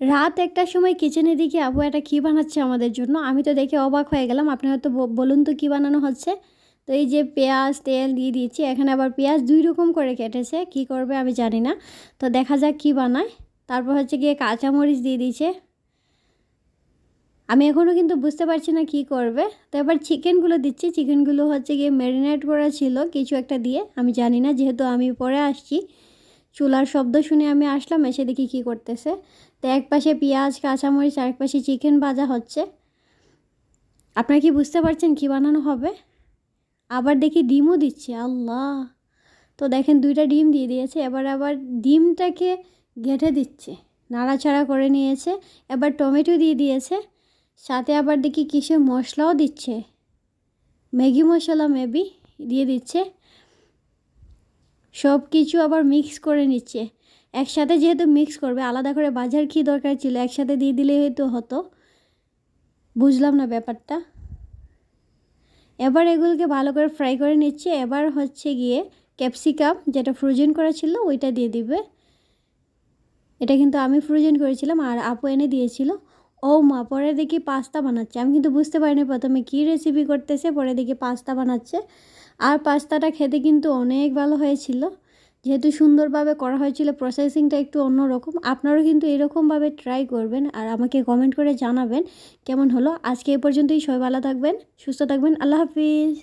রাত ১টার সময় কিচেনে দেখি আব্বু এটা কী বানাচ্ছে আমাদের জন্য। আমি তো দেখে অবাক হয়ে গেলাম। আপনি হয়তো বলুন তো কী বানানো হচ্ছে? তো এই যে পেঁয়াজ, তেল দিয়ে দিয়েছি। এখানে আবার পেঁয়াজ ২ রকম করে কেটেছে। কী করবে আমি জানি না। তো দেখা যাক কী বানায়। তারপর হচ্ছে গিয়ে কাঁচামরিচ দিয়ে দিয়েছে। আমি এখনও কিন্তু বুঝতে পারছি না কী করবে। তো এবার চিকেনগুলো দিচ্ছি। চিকেনগুলো হচ্ছে গিয়ে ম্যারিনেট করা ছিল কিছু একটা দিয়ে। আমি জানি না, যেহেতু আমি পরে আসছি। চুলার শব্দ শুনে আমি আসলাম, এসে দেখি কী করতেছে। তো এক পাশে পেঁয়াজ, কাঁচামরিচ, আরেক পাশে চিকেন ভাজা হচ্ছে। আপনারা কি বুঝতে পারছেন কী বানানো হবে? আবার দেখি ডিমও দিচ্ছে, আল্লাহ! তো দেখেন ২টা ডিম দিয়ে দিয়েছে। এবার আবার ডিমটাকে ঘেঁটে দিচ্ছে, নাড়াচাড়া করে নিয়েছে। এবার টমেটো দিয়ে দিয়েছে। সাথে আবার দেখি কিসের মশলাও দিচ্ছে, ম্যাগি মশলা মেবি দিয়ে দিচ্ছে। সব কিছু আবার মিক্স করে নিচ্ছে। একসাথে যেহেতু মিক্স করবে, আলাদা করে বাজার কী দরকার ছিল, একসাথে দিয়ে দিলেই হতো। বুঝলাম না ব্যাপারটা। এবার এগুলোকে ভালো করে ফ্রাই করে নিচ্ছে। এবার হচ্ছে গিয়ে ক্যাপসিকাম যেটা ফ্রোজেন করা ছিল ওইটা দিয়ে দিবে। এটা কিন্তু আমি ফ্রোজেন করেছিলাম আর আপু এনে দিয়েছিল। ও মা, পরে দেখি পাস্তা বানাচ্ছে। আমি কিন্তু বুঝতে পারিনি প্রথমে কী রেসিপি করতেছে, পরে দেখি পাস্তা বানাচ্ছে। আর পাস্তাটা খেতে কিন্তু অনেক ভালো হয়েছিল, যেহেতু সুন্দরভাবে করা হয়েছিল। প্রসেসিংটা একটু অন্যরকম। আপনারাও কিন্তু এরকমভাবে ট্রাই করবেন আর আমাকে কমেন্ট করে জানাবেন কেমন হলো। আজকে এই পর্যন্তই। সবাই ভালো থাকবেন, সুস্থ থাকবেন। আল্লাহ হাফিজ।